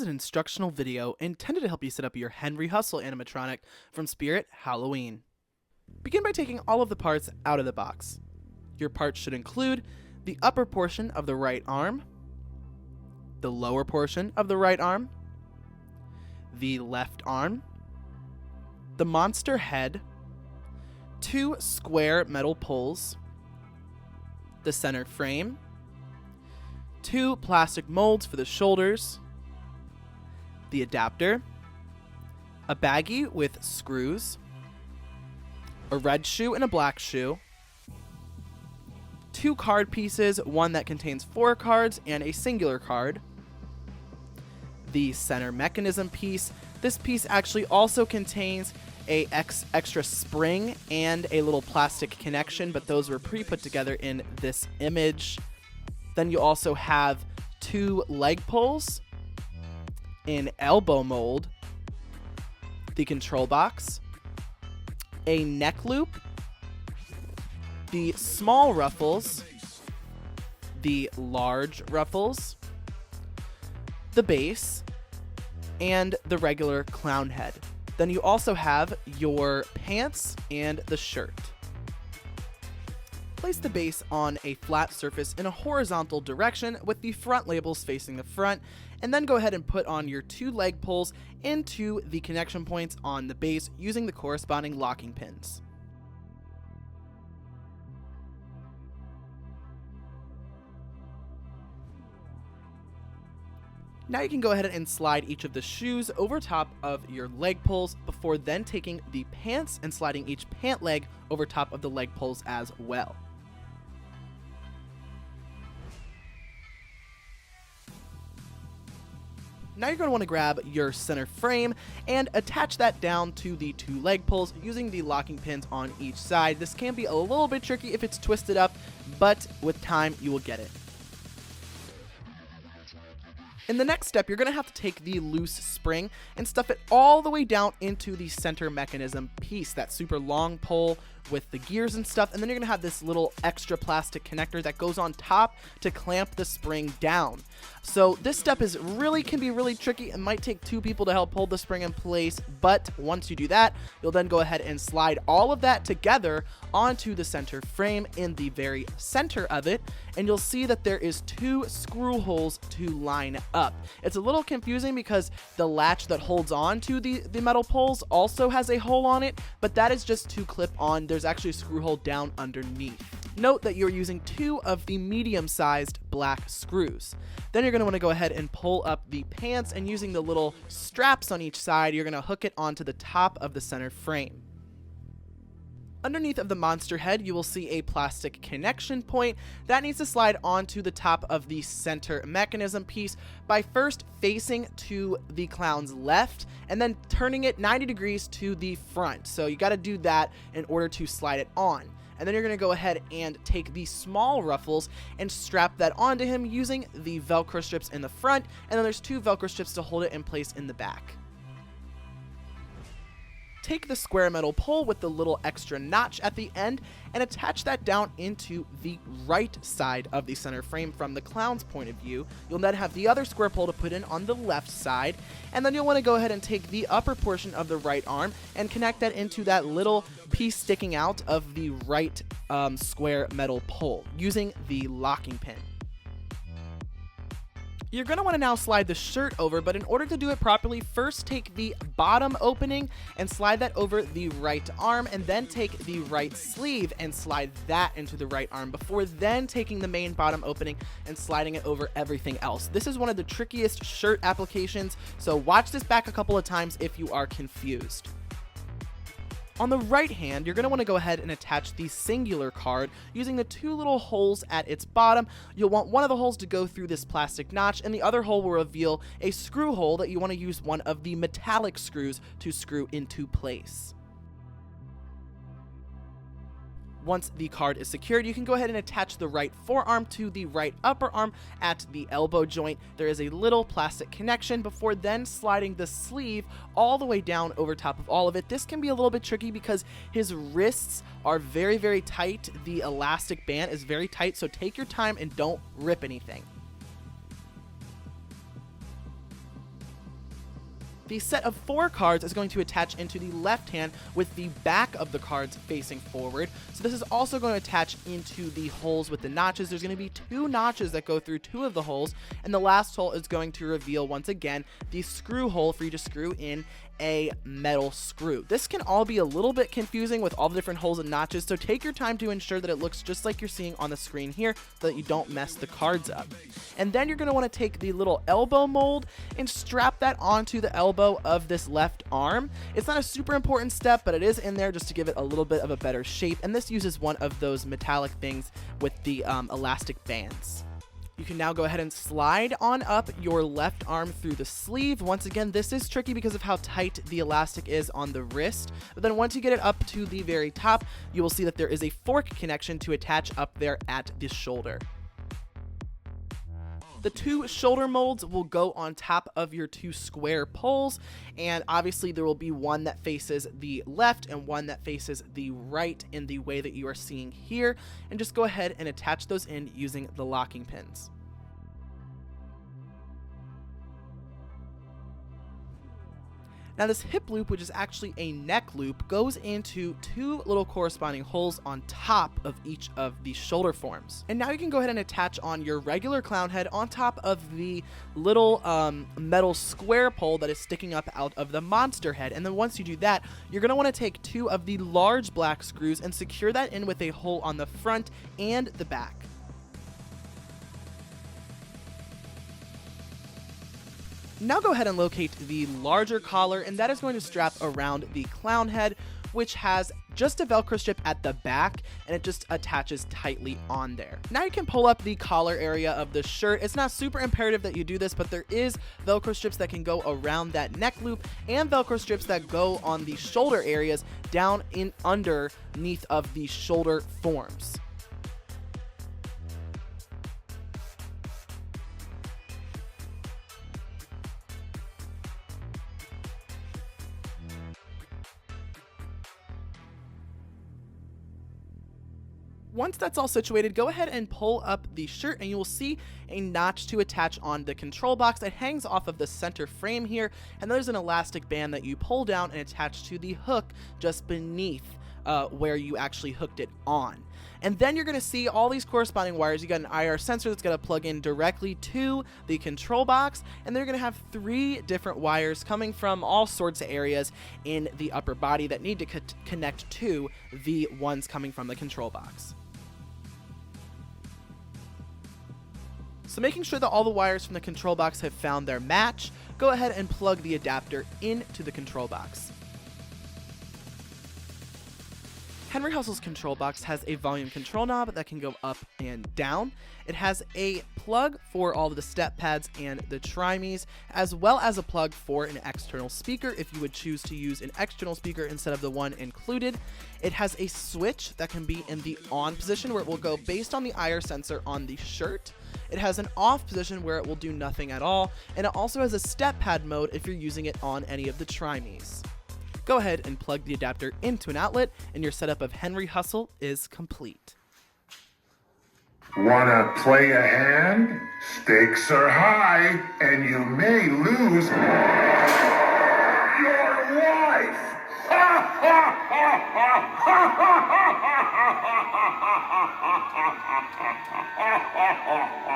an instructional video intended to help you set up your Henry Hustle animatronic from Spirit Halloween. Begin by taking all of the parts out of the box. Your parts should include the upper portion of the right arm, the lower portion of the right arm, the left arm, the monster head, 2 square metal poles, the center frame, 2 plastic molds for the shoulders, the adapter, a baggie with screws, a red shoe and a black shoe, 2 card pieces, one that contains 4 cards and a singular card, the center mechanism piece. This piece actually also contains a extra spring and a little plastic connection, but those were pre-put together in this image. Then you also have 2 leg poles, an elbow mold, the control box, a neck loop, the small ruffles, the large ruffles, the base, and the regular clown head. Then you also have your pants and the shirt. Place the base on a flat surface in a horizontal direction with the front labels facing the front, and then go ahead and put on your 2 leg poles into the connection points on the base using the corresponding locking pins. Now you can go ahead and slide each of the shoes over top of your leg poles before then taking the pants and sliding each pant leg over top of the leg poles as well. Now you're going to want to grab your center frame and attach that down to the 2 leg poles using the locking pins on each side. This can be a little bit tricky if it's twisted up, but with time you will get it. In the next step, you're going to have to take the loose spring and stuff it all the way down into the center mechanism piece, that super long pole with the gears and stuff, and then you're going to have this little extra plastic connector that goes on top to clamp the spring down. So this step can be really tricky and might take 2 people to help hold the spring in place, but once you do that, you'll then go ahead and slide all of that together onto the center frame in the very center of it, and you'll see that there is 2 screw holes to line up. It's a little confusing because the latch that holds on to the metal poles also has a hole on it, but that is just to clip on. There's actually a screw hole down underneath. Note that you're using 2 of the medium-sized black screws. Then you're going to want to go ahead and pull up the pants, and using the little straps on each side, you're going to hook it onto the top of the center frame. Underneath of the monster head, you will see a plastic connection point that needs to slide onto the top of the center mechanism piece by first facing to the clown's left and then turning it 90 degrees to the front. So you got to do that in order to slide it on. And then you're going to go ahead and take the small ruffles and strap that onto him using the Velcro strips in the front, and then there's 2 Velcro strips to hold it in place in the back. Take the square metal pole with the little extra notch at the end and attach that down into the right side of the center frame from the clown's point of view. You'll then have the other square pole to put in on the left side, and then you'll want to go ahead and take the upper portion of the right arm and connect that into that little piece sticking out of the right square metal pole using the locking pin. You're going to want to now slide the shirt over, but in order to do it properly, first take the bottom opening and slide that over the right arm, and then take the right sleeve and slide that into the right arm before then taking the main bottom opening and sliding it over everything else. This is one of the trickiest shirt applications, so watch this back a couple of times if you are confused. On the right hand, you're going to want to go ahead and attach the singular card using the 2 little holes at its bottom. You'll want one of the holes to go through this plastic notch, and the other hole will reveal a screw hole that you want to use one of the metallic screws to screw into place. Once the card is secured, you can go ahead and attach the right forearm to the right upper arm at the elbow joint. There is a little plastic connection before then sliding the sleeve all the way down over top of all of it. This can be a little bit tricky because his wrists are very, very tight. The elastic band is very tight, so take your time and don't rip anything. The set of 4 cards is going to attach into the left hand with the back of the cards facing forward. So this is also going to attach into the holes with the notches. There's going to be 2 notches that go through 2 of the holes, and the last hole is going to reveal once again the screw hole for you to screw in a metal screw. This can all be a little bit confusing with all the different holes and notches, so take your time to ensure that it looks just like you're seeing on the screen here so that you don't mess the cards up. And then you're going to want to take the little elbow mold and strap that onto the elbow of this left arm. It's not a super important step, but it is in there just to give it a little bit of a better shape, and this uses one of those metallic things with the elastic bands. You can now go ahead and slide on up your left arm through the sleeve. Once again, this is tricky because of how tight the elastic is on the wrist. But then once you get it up to the very top, you will see that there is a fork connection to attach up there at the shoulder. The 2 shoulder molds will go on top of your 2 square poles, and obviously there will be one that faces the left and one that faces the right in the way that you are seeing here, and just go ahead and attach those in using the locking pins. Now this hip loop, which is actually a neck loop, goes into 2 little corresponding holes on top of each of the shoulder forms. And now you can go ahead and attach on your regular clown head on top of the little metal square pole that is sticking up out of the monster head. And then once you do that, you're going to want to take 2 of the large black screws and secure that in with a hole on the front and the back. Now go ahead and locate the larger collar, and that is going to strap around the clown head, which has just a Velcro strip at the back, and it just attaches tightly on there. Now you can pull up the collar area of the shirt. It's not super imperative that you do this, but there is Velcro strips that can go around that neck loop and Velcro strips that go on the shoulder areas down in underneath of the shoulder forms. Once that's all situated, go ahead and pull up the shirt and you will see a notch to attach on the control box that hangs off of the center frame here, and there's an elastic band that you pull down and attach to the hook just beneath where you actually hooked it on. And then you're going to see all these corresponding wires. You got an IR sensor that's going to plug in directly to the control box, and they're going to have 3 different wires coming from all sorts of areas in the upper body that need to connect to the ones coming from the control box. So making sure that all the wires from the control box have found their match, go ahead and plug the adapter into the control box. Henry Hustle's control box has a volume control knob that can go up and down. It has a plug for all of the step pads and the trimes, as well as a plug for an external speaker if you would choose to use an external speaker instead of the one included. It has a switch that can be in the on position where it will go based on the IR sensor on the shirt. It has an off position where it will do nothing at all, and it also has a step pad mode if you're using it on any of the trimes. Go ahead and plug the adapter into an outlet, and your setup of Henry Hustle is complete. Wanna play a hand? Stakes are high, and you may lose your wife! Ha ha ha ha ha ha ha ha ha ha ha ha ha ha ha ha ha.